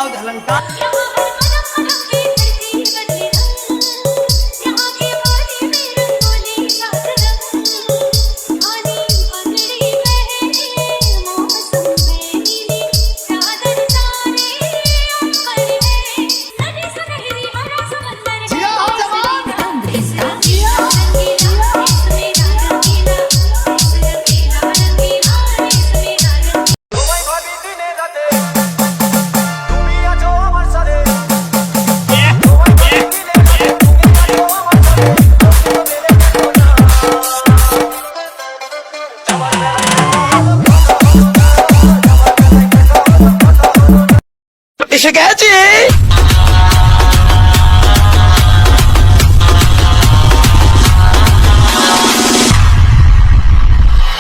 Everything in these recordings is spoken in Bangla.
भाव धलंता। এসে গেছে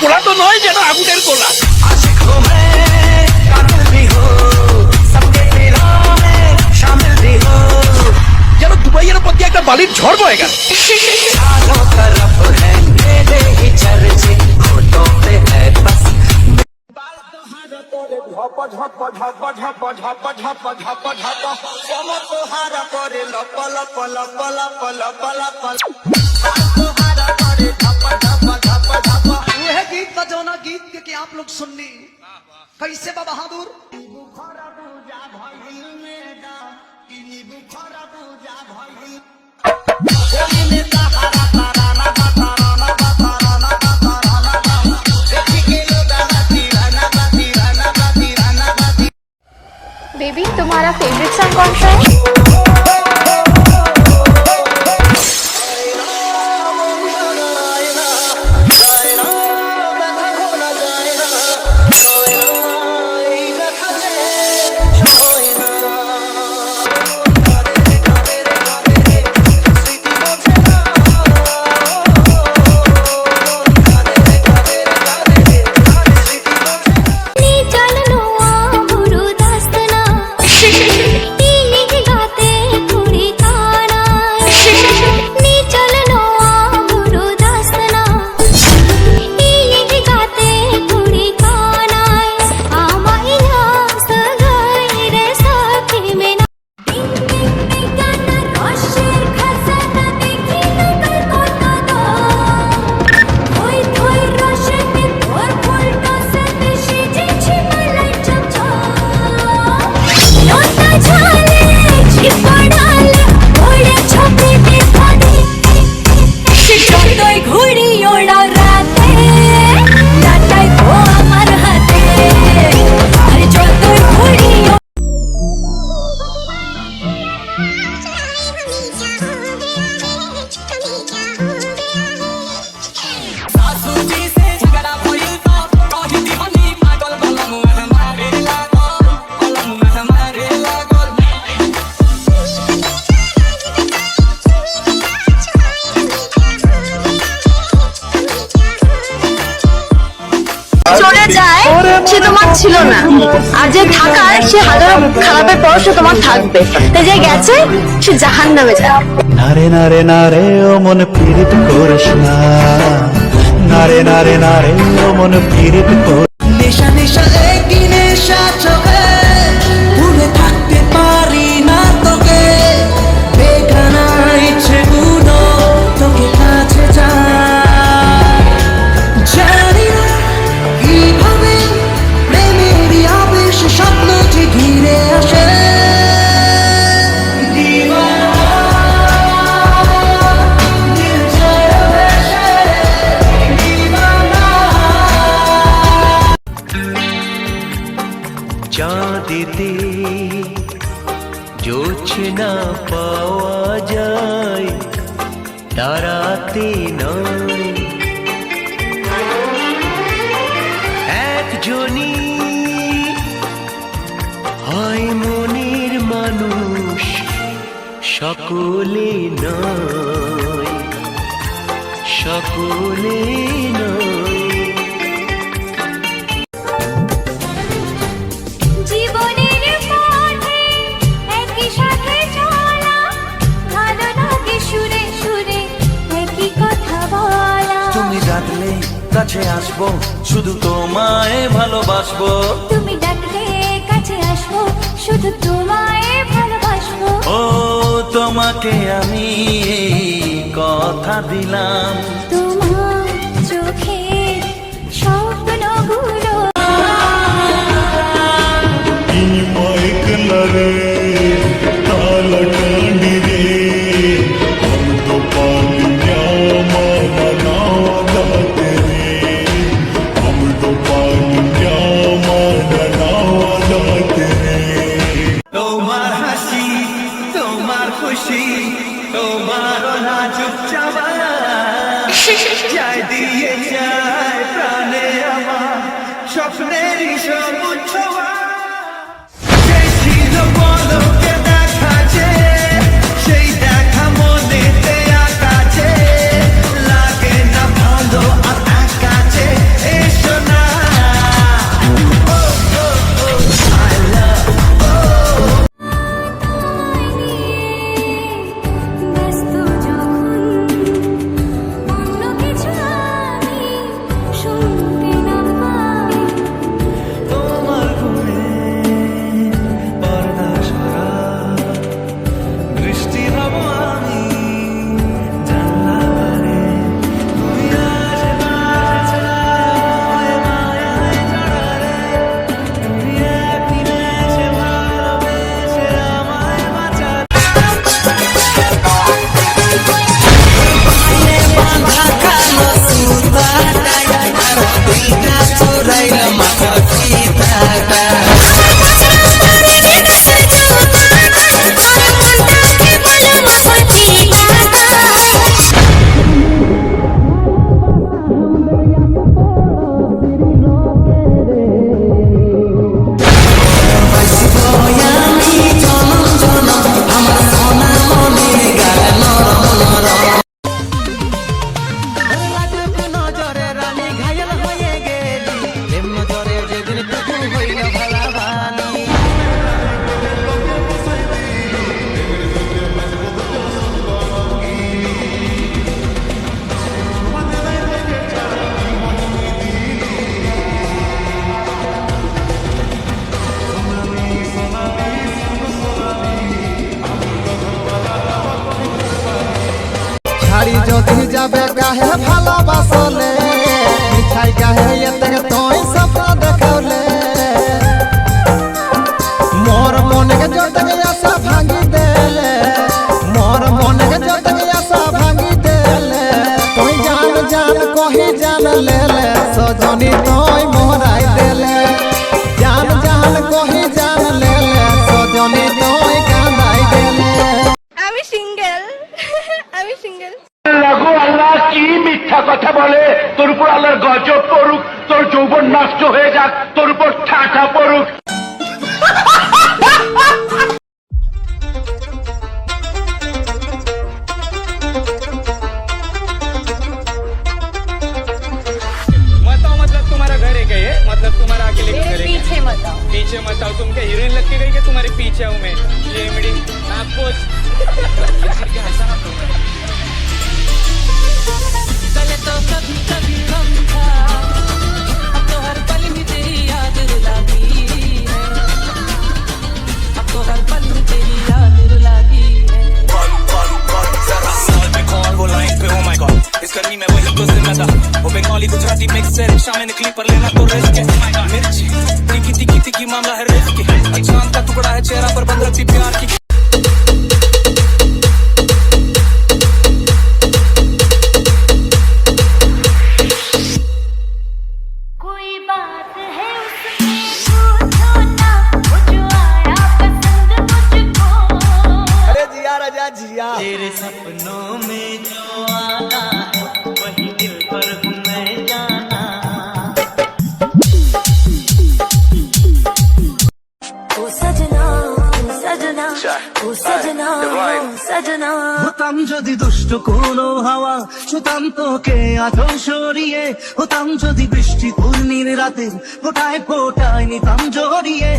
গোলা তো নয় যেন আগুনের গোলা যেন দুবাইয়ের প্রতি একটা বালির ঝড় বয়ে গেল गीत बजौना गीत के आप लोग सुननी कैसे बा बहादुर बेबी तुम्हारा फेवरेट सॉन्ग कौन सा है? চলে যায় সে তোমার ছিল না আর যে থাকার সে হাজারো খারাপের পর সে তোমার থাকবে তাই যে গেছে সে জাহান্নামে যাবে নারে নারে নারে ও মন পীড়িত করিস না নারে নারে নারে ও মন পীড়িত কর নেশা নেশা একই নেশা চোখে ভুলে থাকতে পারি না তোকে বেগানা ইচ্ছেগুলো তোকে কাছে যায় জানি না কিভাবে প্রেমেরই আবেশ স্বপ্নটি ঘিরে আসে চাঁদেতে জোছনা পাওয়া যায় তারাতে নয় একজনই হয় মনের মানুষ সকলে নয় সকলে নয় কাছে আসবো শুধু তোমায় ভালোবাসবো তুমি ডাকলে কাছে আসবো শুধু তোমায় ভালোবাসবো। ও তোমাকে আমি এই কথা দিলাম, তোমার চোখের স্বপ্নগুলো रे ताला टांडी रे हम तो पालिया मनाते रे हम तो पालिया मनाते रे তোমার হাসি তোমার খুশি তোমার নাজুক চাওয়া যায় দিয়ে যায় প্রাণে আমার স্বপ্নেরই সবুজ ছোঁয়া। সেই ছিল পলকে দেখা যে, সেই দেখা মনেতে আকাছে, লাগে না ভালো আর কাছে এসো না। I love ব্যস্ত যখন অন্য কিছু আমি শুনতে না পাই। তোমার ঘুমে পর্দা সরা, বৃষ্টি হব আমি জানলা পারে, তুমি আসে না ছায় মায়ায় জড়ালে, তুমি এক নিমেষে ভালোবেসে আমায় বাঁচালে। বাঁধা কালো সুতাটাই আর দিলটা চোরাইলা মাথার ফিতাটা। নজরে রানী ঘায়ল হয়ে গেলি, প্রেম নজরে যেদিন টুকু হইল ভালাভালি। ছাড়ি যদি যাবে গাহে ভালোবাসলে, মিঠাই গাহে এতে তোই স্বপ্ন দেখালে, মোর মনে জটকে আশা ভাঙি দেলে, মোর মনে জটকে আশা ভাঙি দেলে, তুই জান জান কহি জান লেলে, সজনী তুই মোরাই দেলে, জান জান কহি জান লেলে, সজনী তুই কাঁদাই দেলে। আমি সিঙ্গেল, আমি সিঙ্গেল। লাগো আল্লাহ কি মিথ্যা কথা বলে, তোর উপর আল্লাহর গজব পড়ুক, তোর যৌবন নষ্ট হয়ে যাক, তোর উপর ঠাঠা পড়ুক। बताओ मतलब तुम्हारा घर है क्या ये? मतलब तुम्हारा अकेले का घर है क्या? पीछे मत आओ। पीछे मत आओ। तुम क्या हीरोइन लग के गई कि तुम्हारे पीछे हूँ मैं? ये मेरी आपको पहले तो कभी कभी कम था, अब तो हर पल में तेरी याद रुलाती है, अब तो हर पल में तेरी याद रुलाती है। वो लाइन पे oh my god, इस गर्मी में वही तो जिंदा था, वो बंगाली गुजराती मिक्स है, रिक्शा में निकली पर लेना तो रिस्क है। मिर्ची तीखी तीखी तीखी मामला है रिस्क की, चांद का टुकड़ा है चेहरा पर बंद रखती प्यार की। कोई बात है उसमें पूछो ना, वो जो आया पसंद मुझको। अरे जिया राजा जिया। तेरे सपनों में जो आना है, वही दिल पर हूँ मैं जाना। ओ सजना, ओ सजना, ओ सजना, ओ सजना। হতাম যদি দুষ্ট কোনো হাওয়া, ছুতাম তোকে আঁচল সরিয়ে, হতাম যদি বৃষ্টি পূর্ণির রাতে, ফোটায় ফোটায় নিতাম জড়িয়ে।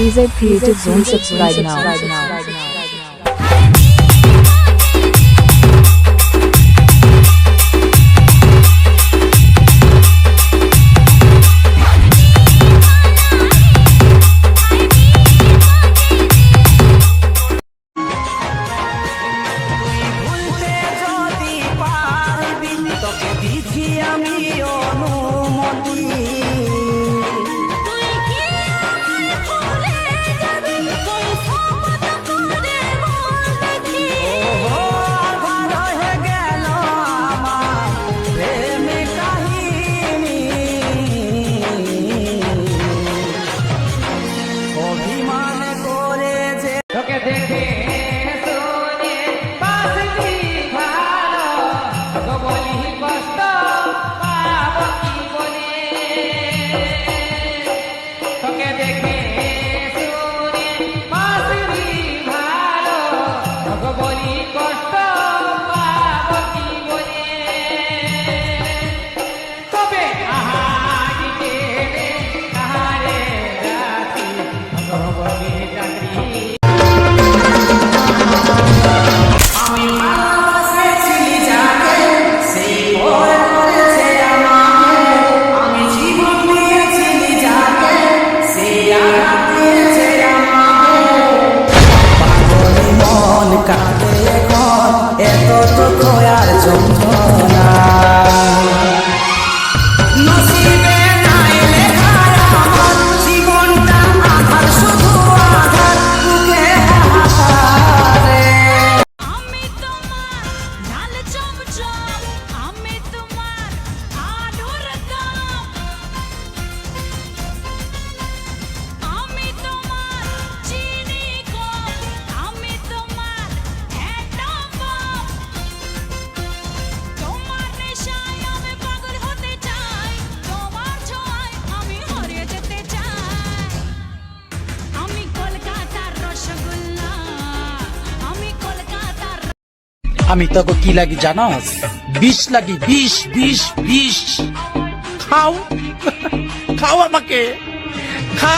AZ Creative Zone, subscribe now. তোকে দেখে শুনে বাসলি ভালো তোকে বলি কষ্ট পাবো কি বলে তোকে দেখে শুনে বাসলি ভালো তোকে বলি কষ্ট পাবো কি বলে তবে আহারি কেনে কাহারে রাখি তোকে বলি চাকরি আমি তোকে কি লাগি জানাস? বিষ লাগি, বিষ বিষ বিষ। খাও খাও আমাকে, খা।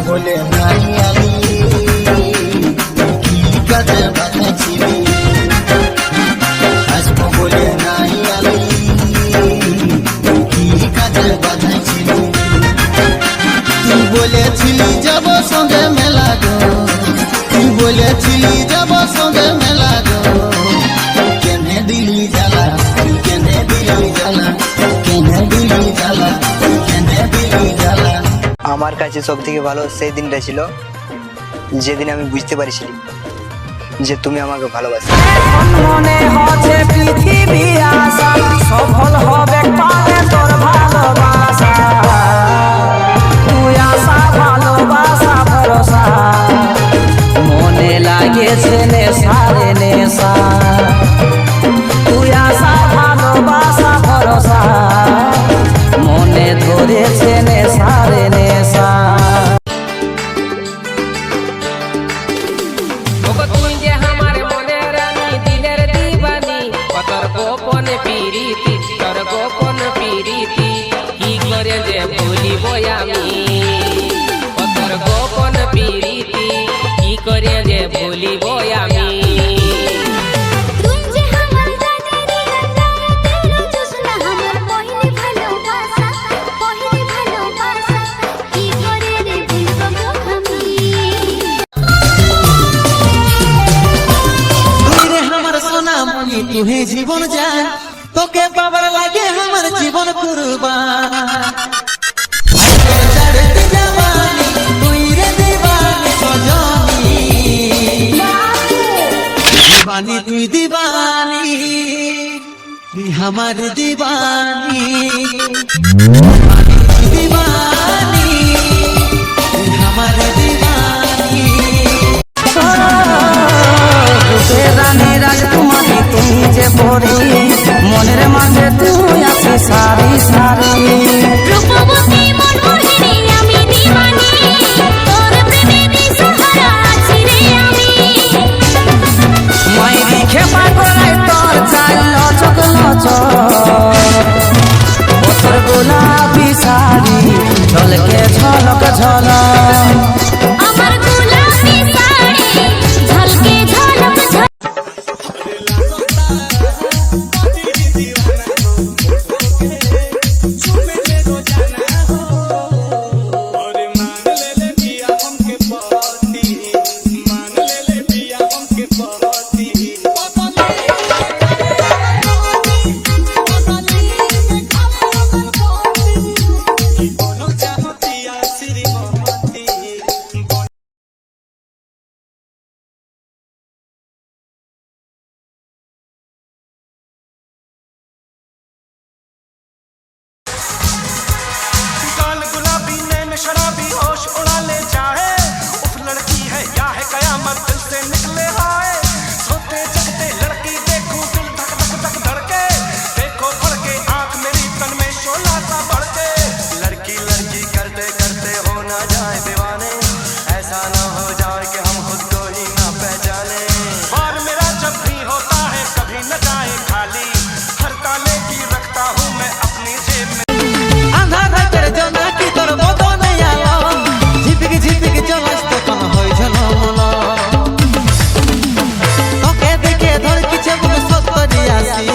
বলে নাই আমি কি কাজে বাঁধাইছিলি আসবো বলে নাই আমি কি কাজে বাঁধাইছিলি তুই বলেছিলি যাব সঙ্গে মেলা গো তুই বলেছিলি যাব সঙ্গে মেলা গো কেনে দিলি জ্বালা কেনে দিলি জ্বালা কেনে দিলি জ্বালা কেনে দিলি জ্বালা আমার কাছে সব থেকে ভালো সেই দিনটা ছিল যেদিন আমি বুঝতে পারছিলাম যে তুমি আমাকে ভালোবাসো। মনে হচ্ছে পৃথিবী আশা সফল হবে পাবে তোর ভালোবাসা তুই আশা ভালোবাসা ভরসা মনে লাগেছে নেশা রে নেশা তুই আশা ভালোবাসা ভরসা মনে ধরেছে নেশা রে নেশা তুই যে আমার মনে রানী দিলের দিবানি তোর গোপন পিরিতি তোর গোপন পিরিতি কি করে যে ভুলিব আমি তোর গোপন পিরিতি কি করে যে ভুলিব আমি तुम जे हमर दादी अंदर तेरो जुस्ना हमर पहिली भालोबासा की करे रे भूलबो আমি তুই রে আমার সোনা মনি তুই জীবন জান তোকে পাবার লাগে আমার জীবন কুরবান তুই রে দিবানি সজনী দিবানি তুই দিবানি তুই আমার দিবানি দিবানি তুই আমার দিবানি রানী রাজকুমারী তুমি যে পড়ি মনের মাঝে তুই আছি সারি সারি রূপবতী মনমোহিনী আমি দিবানি তোর প্রেমে দিশহারা আছি রে আমি মাইরি খেপা করাই তোর চাল লচক লচক তোর গোলাপি শাড়ি ঝলকে ঝলক ঝলক আমার গোলাপি শাড়ি ঝলকে ঝলক ঝলক गाल गुलाबी नैन शराबी होश उड़ा ले जाए उफ लड़की है या है कयामत दिल से निकले आए सोते जगते लड़की देखूं दिल धक धक धक धड़के देखो फड़के आंख मेरी तन में शोला सा भड़के लड़की लड़की करते करते हो ना जाए दीवाने ऐसा ना हो जाए कि हम खुद को ही ना पहचाने बार मेरा जब भी होता है कभी न जाए खाली हर ताले की रखता हूँ मैं अपनी जेब में আন্ধার রাতের জোনাকি তোর বদনে আলো ঝিপিক ঝিপিক জলাস তো কোন হই ঝলমল তোকে দেখে ধড়কিছে বুক সত্তরি আসি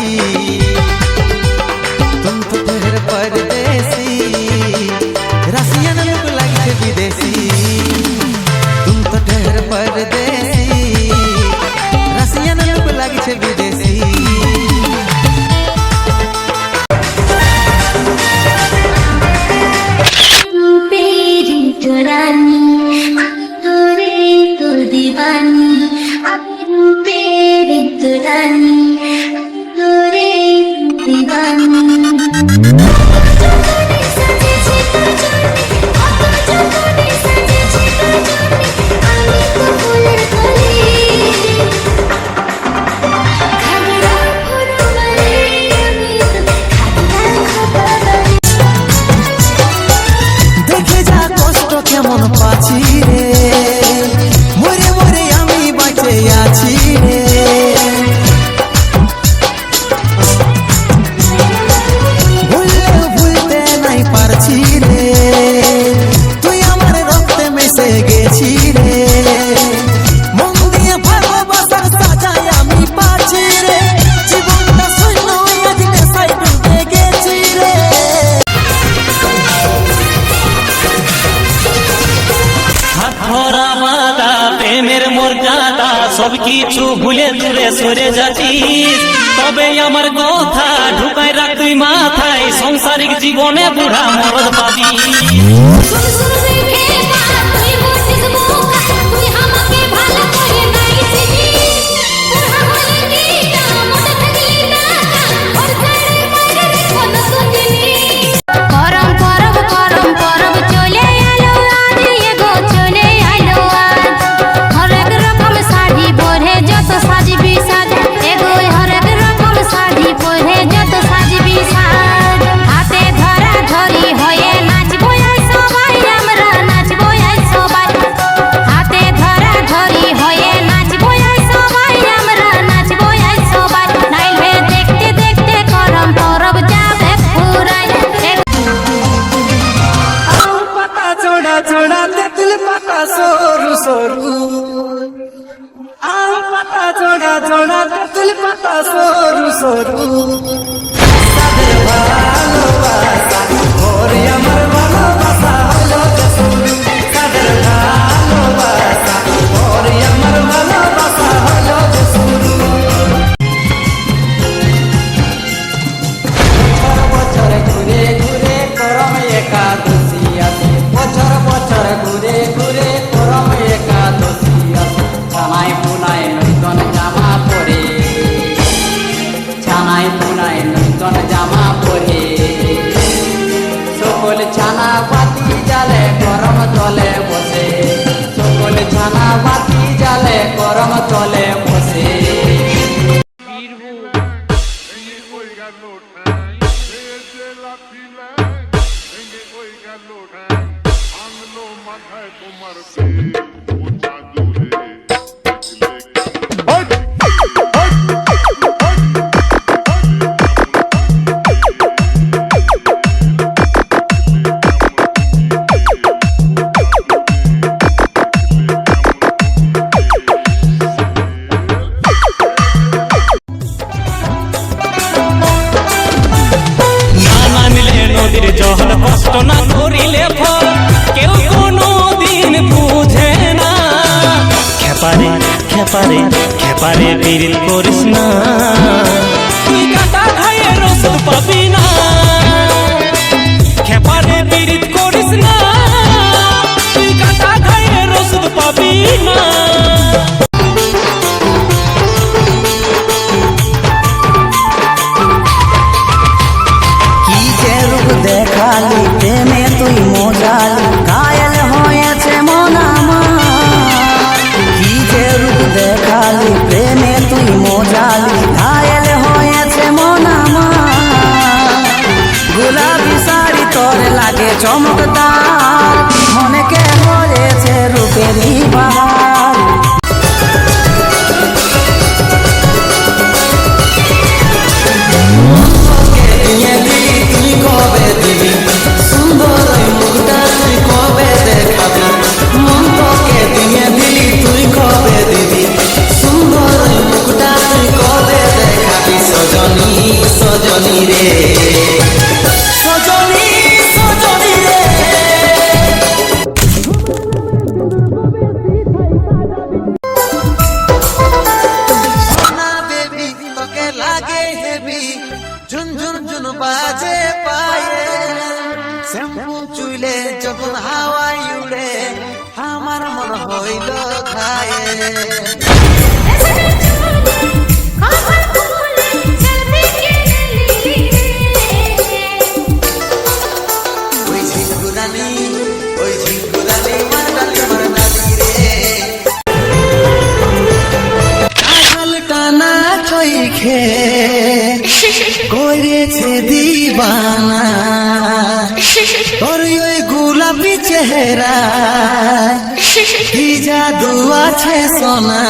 তুম তো তের পরদেশি রাশিয়ান লোক লাগছে বিদেশি তুম তো তের পরদেশি রাশিয়ান লোক লাগছে বিদেশি रूपेरी चोरानी तोरे तो दीवानी रूपेरी चोरानी तोरे दीवानी আমি তো ফুলের ওয়াদা প্রেমের মর্যাদা সবকিছু ভুলে দূরে সরে যাচ্ছিস, তবে আমার কথা ঢুকাই রাখ তুই মাথায়, সংসারিক জীবনে বুড়া মরদ পাবি। सुन सुन देखे बात তুই বসিস বোকা তুই আমাকে ভালো করে নাই চিনিস তোর হাওয়ালে গিটা মোটা থাকলি না ওর ছেড়ে বাইরে কোন সুদিনি করম করব করম করব চলে এলো আজ এগো চলে এলো আজ হরেক রকম শাড়ি পরে যত সাজবি সাজ এগো হরেক রকম শাড়ি পরে যত সাজবি সাজ হাতে ধরা ধরি হয়ে নাচবো আই সবাই আমরা নাচবো আই সবাই হাতে ধরা ধরি হয়ে নাচবো আই সবাই আমরা নাচবো আই সবাই নাইলে দেখতে দেখতে করম পরব যাবে পুরাই আম পাতা ছোড়া ছোড়া তেঁতুল পাতা সরু সরু, আম পাতা ছোড়া ছোড়া তেঁতুল পাতা সরু সরু, তাদের ভালোবাসা ওরে আমার ভালোবাসা হলো যে শুরু, তাদের ভালোবাসা ওরে আমার ভালোবাসা হলো যে শুরু। বছর ঘুরে ঘুরে করম একাদশী আসে, বছর বছর ঘুরে ঘুরে করম একাদশী আসে, ছানাই পুনাই নূতন জামা পরে, ছানাই পুনাই নূতন জামা পরে, সকল ছানা বাতি জালে গরম তলে বসে, সকল ছানা বাতি জালে গরম তলে বসে। না মানলে নদীর জল কষ্ট না করিলে ফল কেউ কোনো দিন বুঝে না, খেপারে খেপারে খেপারে বিরিল করিস না, তুই কাটা খাইয়ে রসদ পাবি না, খেপারে বিরিল করিস না, তুই কাটা খাইয়ে রসদ পাবি না। কি যে রূপ দেখালি প্রেমে তুই মজালি, ঘায়েল হয়েছে মন আমার, কি যে রূপ দেখালি প্রেমে তুই মজালি, ঘায়েল হয়েছে মন আমার, গোলাপি শাড়ি তোর লাগে চমকদার, মনেকে হয়েছে রূপেরই বাহার। তুই কবে দিবি সুন্দর মুখটা তুই কবে দেখাবি, মন তোকে দিয়ে দিলি তুই কবে দিবি সুন্দর মুখটা তুই কবে দেখাবি, সজনী সজনী রে সজনী সজনী রে। সোনা বেবি তোকে লাগে হেবি ঝুনঝুন ঝুন বাজে পায়ে, শ্যাম্পু চুলে যখন হাওয়ায় উড়ে আমার মন হইল খায়ে। ওই ঝিঙ্গুরানি ওই ঝিঙ্গুরানি মারডালি মারডালি রে, কাজল টানা ছই খে করেছে দিবানা, তোর ওই গোলাপি চেহারা কি জাদু আছে সোনা।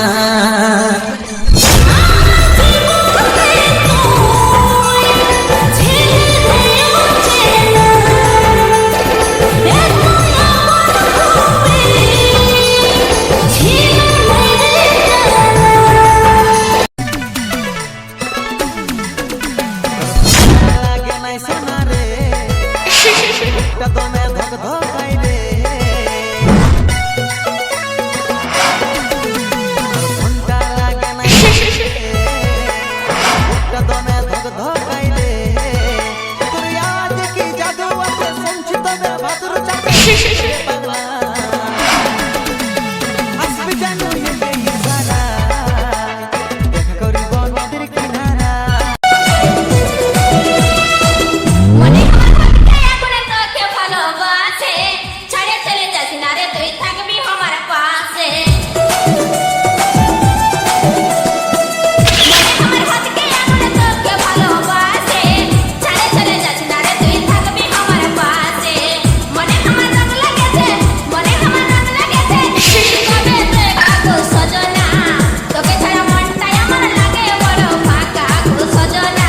এখন তোকে ভালোবাসে ছাড়ে চলে যাস না রে তুই থাকবি আমার পাশে আমার হাতকে এখন তোকে ভালোবাসে ছাড়ে চলে যাস না রে তুই থাকবি আমার পাশে মনে আমার রং লেগেছে মনে আমার রং লেগেছে কবে দেখো সজনা তোকে ছাড়া মনটাই আমার লাগে বড় ফাঁকা গো সজনা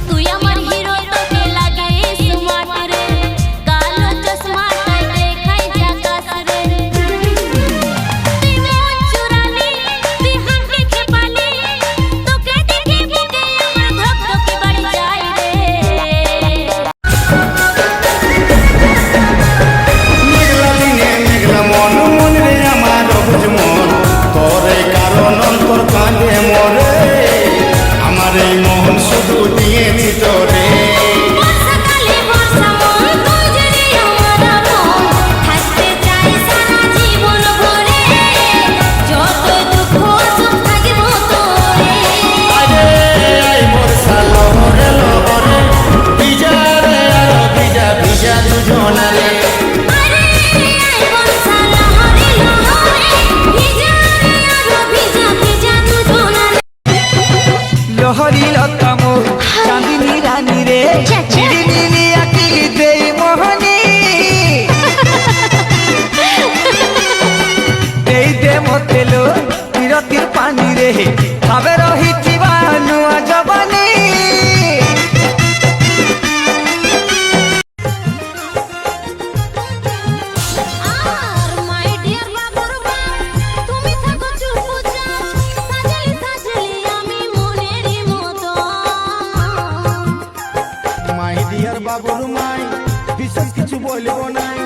তুই আমার হিরো তোকে লাগে স্মার্ট রে কালো চশমাটাই দেখাই জাকাস রে তুই মন চুরালি তুই হাঁকে খেপালি তোকে দেখে বুকে আমার ধক ধকে বাড়ি যায় রে মেঘলা দিনে মেঘলা মন মন রে আমার অবুঝ মন তোরে কারণ অন্তর কাঁদে মরে আমার এই মন শুধু দিয়েছি তোরে বর্ষাকালে বর্ষা মন তুই যদি আমার মন থাকতে চাই সারা জীবন ভরে যত দুঃখ সুখ থাকিব তোরে আরে আই বর্ষা লহরে লহরে ভিজা রে আরো ভিজা ভিজা দুজনারে আরে আই বর্ষা লহরে লহরে ভিজা রে আরো ভিজা ভিজা দুজনারে লোহরি লতা মোর চাঁদিনী রানী রে চিড়ি নীলি আঁকি দেই মোহনী দেই দে মতে লো বিরতির পানি রে ভাবে রহিଥିବା ନୂଆ ଯବାନୀ আর মাই ডিয়ার বাবুরবা তুমি থাকো চুপচাপ সাজালি সাজালি আমি মনেরই মতো মাই ডিয়ার বাবুর মাই বিশেষ কিছু বলব নাই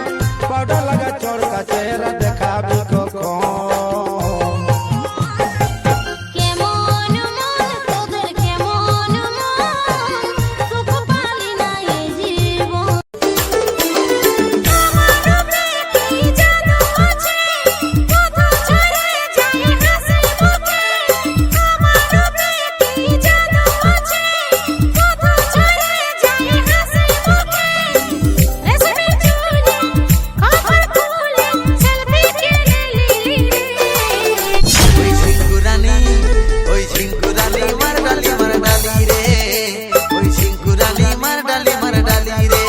পাউডার লাগা চড়কা চেহারা দেখাবি কখন কেমন মন তোদের কেমন মন সুখ পালি না এই জীবন আমার প্রেমে জানো আছে কথা ছেড়ে যায় হাসি মুখে আমার প্রেমে জানো আছে কথা ছেড়ে যায় হাসি মুখে রেশমি চুড়ি কপাল ফুলে সেলফি কেড়ে লিলি ওই ঝিঙ্কুরানি মার ডালি রে ওই ঝিঙ্কুরানি মার ডালি রে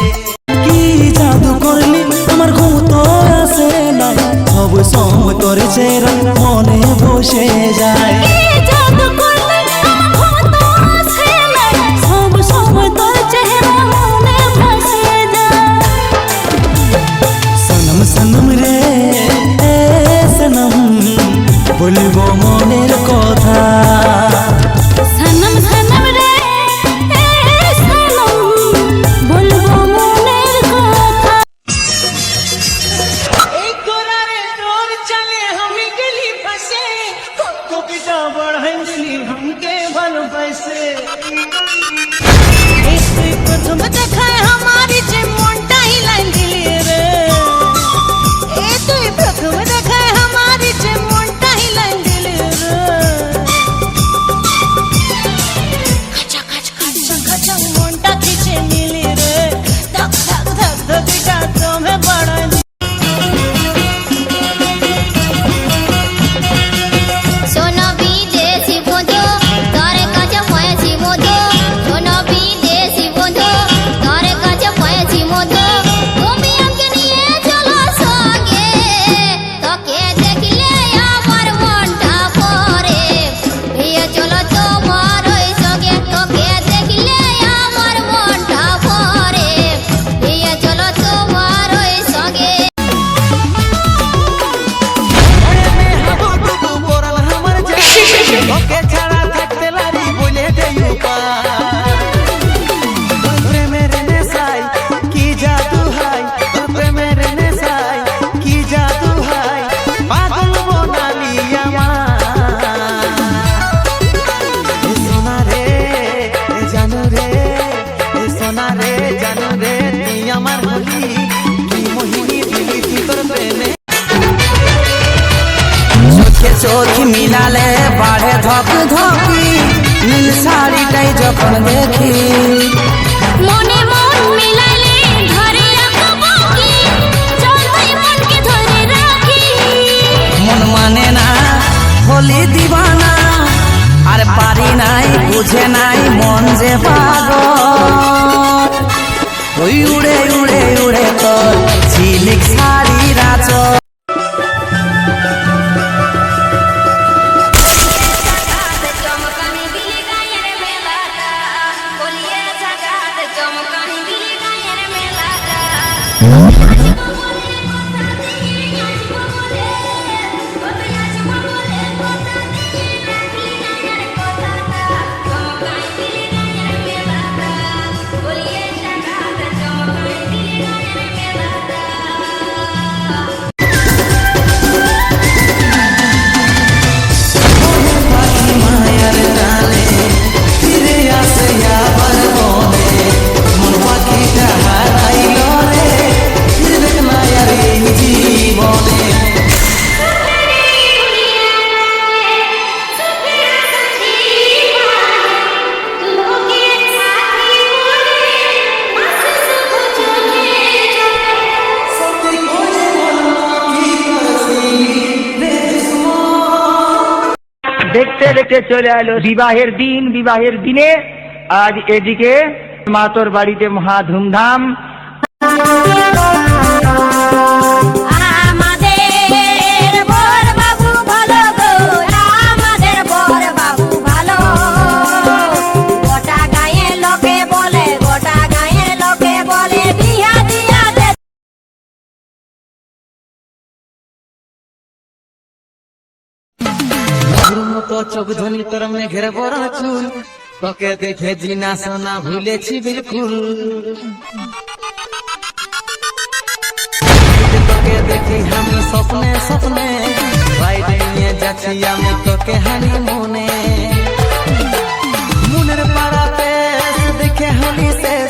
কি জাদু করলি আমার ঘুম তো আসে না সব সময় তোর চেহারা মনে বসে যায় জাদু করলে আমার তো আসে না সব সময় তোর চেহারা মনে ভাসে যায় সনম সনম রে এ সনম বলবো মনের কথা সনম সনম রে এ সনম বলবো মনের কথা এই গোরারে তোর চলে আমি গেলি ফাঁসে তোকে যা बढ़ाई दिली हमके ভালোবাসে এই তুই প্রথম দেখায় हमारी যে মনটা হিলাই দিলি রে এই তুই প্রথম দেখায় हमारी যে মনটা হিলাই দিলি রে খাচা খাচা খাচা খাচা মনটা খিচে নিলি রে ধক ধক ধক ধকিটা তুমি বাড়াই শোনো বিদেশি বন্ধু তোর কাছে পয়সি বন্ধু শোনো গালে বাড়ে ধক ধকি নীল শাড়িটাই যখন দেখি মনে মন মিলালে ধরে রাখবো কি চল তুই মনকে ধরে রাখি মন মানে না হলি দিবানা আর পারি নাই বুঝে নাই মন যে পাগল ওই উড়ে উড়ে উড়ে তোর ঝিলিক শাড়ি রাচ চমকানি দিলি গায়ের মেলাটা বলিয়ে জাগাত চমকানি দিলি গায়ের মেলাটা মায়ার টানে ফিরে আসে আবার মনে মন পাখিটা হারাইল রে ফিরবে না আর এই জীবনে দেখতে দেখতে চলে এলো বিবাহের দিন। বিবাহের দিনে আজ এদিকে মাতর বাড়িতে মহা ধুমধাম। আমাদের বর বাবু ভালো গো আমাদের বর বাবু ভালো গোটা গায়ে লোকে বলে গোটা গায়ে লোকে বলে বিয়া দিয়া দে মতো চোখ ধনি তোর মেঘের বড় চুল তোকে দেখে জিনা সোনা ভুলেছি বিলকুল তোকে দেখি আমি স্বপ্নে স্বপ্নে বাইরে নিয়ে যাচ্ছি আমি তোকে হানি মনে মনের পাড়াতে দেখে হলি শেষ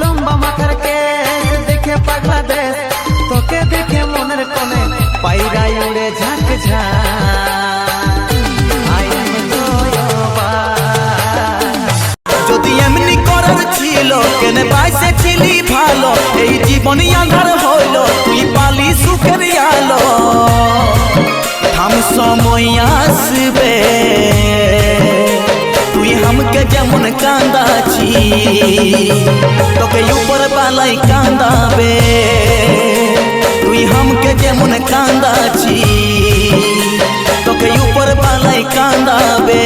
লম্বা মাথার কেস দেখে পাগলা দেশ তোকে দেখে মনের কোণে পায়রা উড়ে ঝাঁক যদি এমনি করার ছিল কেন বাইসে ছিলি ভালো এই জীবনই আধার হইল তুই পালি সুখের আলো থাম সময় আসবে তুই हमके যেমন কান্দাছি তোকে উপর পালাই কান্দাবে তুই हमके যেমন কান্দাছি তোকে উপর পালাই কান্দাবে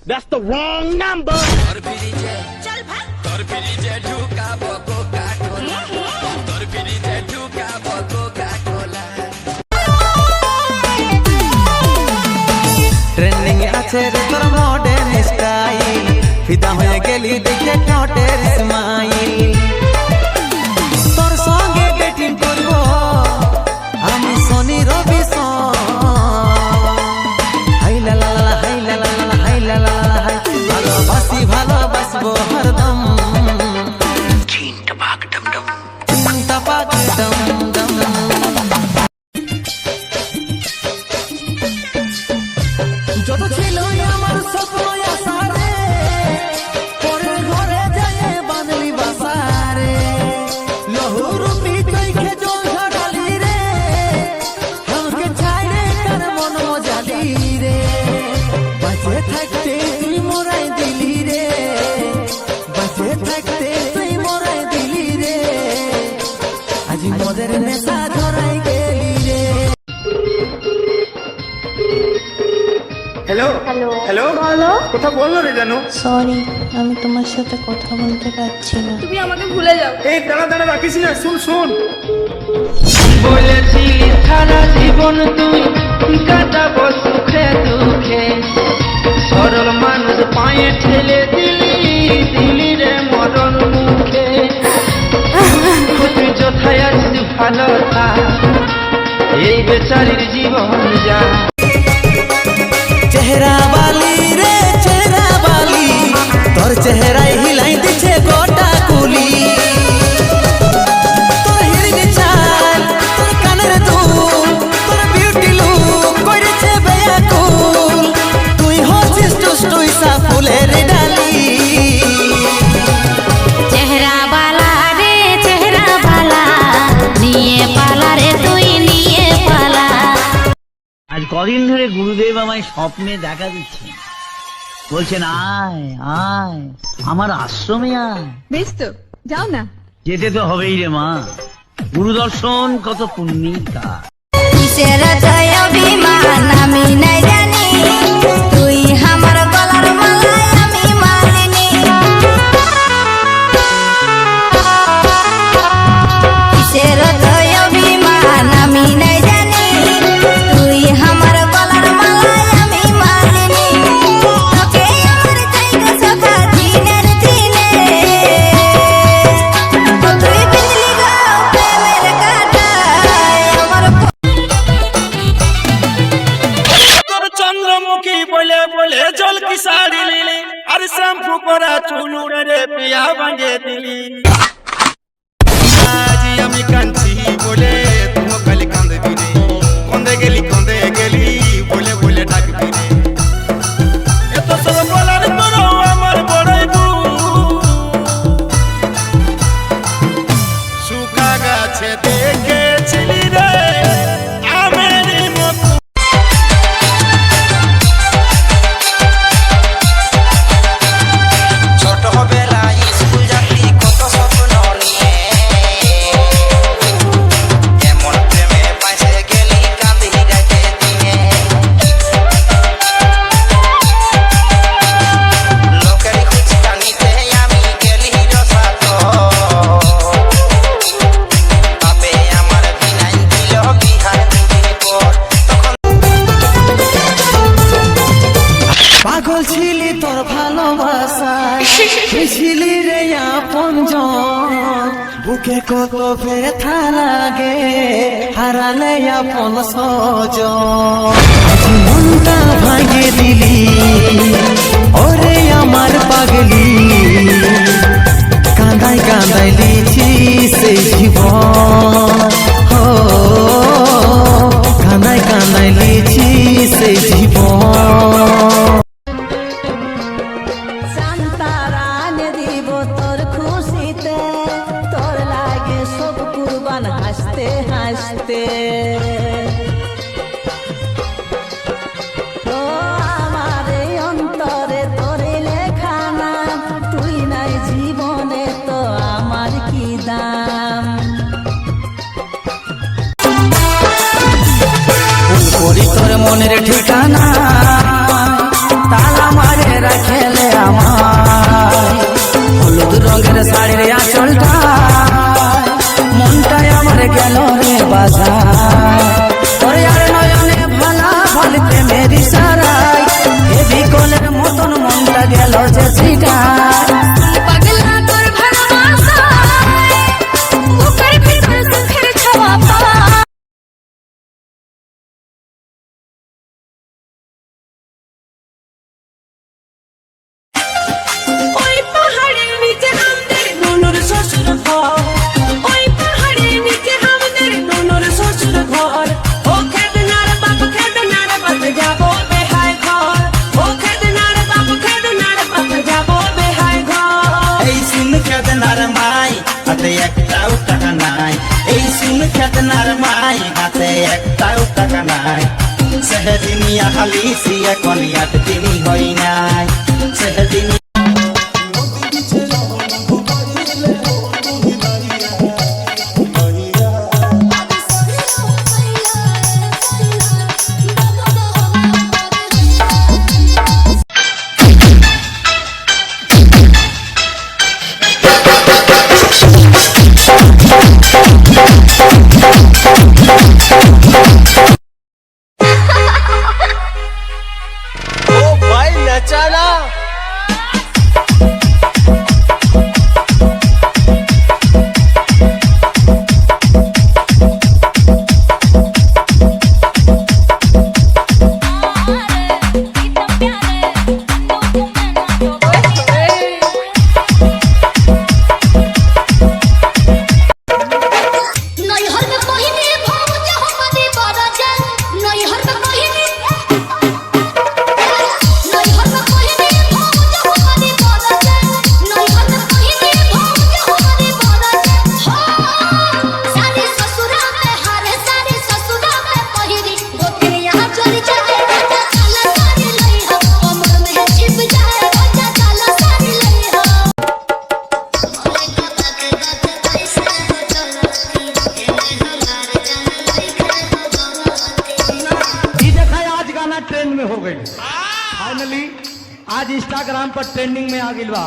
That's the wrong number. Trending আছে রে তোর মডার্ন স্টাইল ফিদা হয়ে গেলি দেখে ঠোঁটের স্মাইল তোর সঙ্গে ডেটিং করব আমি শনি রবি হাই লা লা লা হাই লা লা লা হাই লা লা লা হাই ভালোবাসি ভালোবাসবো হরদম চিন্তা পাক ডম ডম যত ছিল আমার স্বপ্ন আশারে পরের ঘরে যায় বাঁধলি বাসারে লহু রূপী চৈখে জল ঢালি রে আমাকে ছাইরে কার মন মজালি রে বাঁচে থাকতে তুই মোরাই দিলি রে বাঁচে থাকতে তুই মোরাই দিলি রে আজি মদের নেশা হ্যালো হ্যালো হ্যালো বলো। কথা বললো রে জানো? সরি, আমি তোমার সাথে কথা বলতে পারছি না। তুমি আমাকে ভুলে যাও। এই দাঁড়া দাঁড়া রাখিস না, শুন শুন। বলেছিলি সারা জীবন তুই কাটাবো সুখে দুঃখে, সরল মানুষ পায়ে ঠেলে দিলি রে মরণ মুখে। তুই যথায় আছিস ভালো থাক, এই বেচারির জীবন যা। চেহারা বালি রে চেহারা বালি, তোর চেহারায় হিলাই দিছে গোটা কুলি। তোর হিরনি চাল, তোর কানের দুল, তোর বিউটি লুক করেছে বেয়াকুল। তুই হচ্ছিস টুসটুই সা ফুলের ডালি। চেহারা বালা রে চেহারা বালা, নিয়ে পালা রে তুই নিয়ে পালা। আজ কদিন ধরে গুরুদেব আমায় স্বপ্নে দেখা দিচ্ছে, বলছেন আয় আয় আমার আশ্রমে আয়। বেশ তো, যাও না। যেতে তো হবেই রে মা, গুরু দর্শন কত পুণ্যের কাজ। কিসের জয় অভিমান আমি নাই জানি, তুই আমার গলার মালায় আমি মালিনী। কিসের জয় অভিমান আমি নাই জানি, তুই আমার গলার মালায় আমি মালিনী। তোকে আমার চাইতে সখা দিনের দিনে, তুই বিজলি গো প্রেমের কাঁটায় আমার। তোর চন্দ্রমুখী বলে বলে জল কি শাড়ি লিলি, আর শ্যাম্পু করা চুল উড়ে রে পিয়া ভাঙে দিলি। আজ আমি কাঁদছি বলে তুমি খালি কাঁদবি রে, কন্দে গেলি বলে বলে ডাকবি রে। এত সব বলার পরও আমার বড়ই শুকা গাছে দেখেছিলি রে আমেরই মতো। ছোটবেলায় স্কুল যাত্রী কত স্বপ্ন নিয়ে, এমন প্রেমে পাশে গেলি কাঁদি রাতে দিনে। লোকের খুঁজটা নিতে আমি গেলি রসাত, তবে আমার বিনাই দিল বিহার দুদিন পর। তখন পাগল ছিলি তোর ভালোবাসায়, ছিলি রে আপনজন। বুকে কত ব্যথা লাগে হারালে আপন সজন। আজ মনটা ভাঙে দিলি ওরে আমার পাগলি, কাঁদাই কাঁদাই লিছি সেই জীবন। ও কাঁদাই কাঁদাই লিছি সেই জীবন। সন্তান দিব তোর খুশিতে, তোর লাগে সব কুরবান হাসতে হাসতে। ও আমার এই অন্তরে তোরে লেখা নাম, তুই নাই জীবনে তো আমার কি দাম। করি তোর মনের ঠিকানা, তালা মারে রাখেলে আমার। হলুদ রঙের শাড়ির আঁচলটা, মনটাই আমার গেল রে বাজার। তোর আর নয়নে ভালা ভাল প্রেমের ইশারায়, এ বিকলের মতন মনটা গেল যে ছিটায়। পাগলা তোর ভালোবাসায়, বুকের ভিতর সুখের ছাওয়া পায়। ওই পাহাড়ের নিচে আমাদের ননর শ্বশুর ঘর, ওই পাহাড়ের নিচে আমাদের ননর শ্বশুর ঘর। ও খেদনার বাপ যাবো বেহায় ঘর, ও খেদনার বাপ যাবো বেহায় ঘর। এই শুন খেদনার মাই হাতে একটাও টাকা নাই, এই শুন খেদনার মাই হাতে একটাও টাকা নাই। সেদিনিয়া হালিসি এখন ইয়াদ তিনি হই নাই, সেদিন ट्रेंड में हो गई। फाइनली आज इंस्टाग्राम पर ट्रेंडिंग में आ गई बा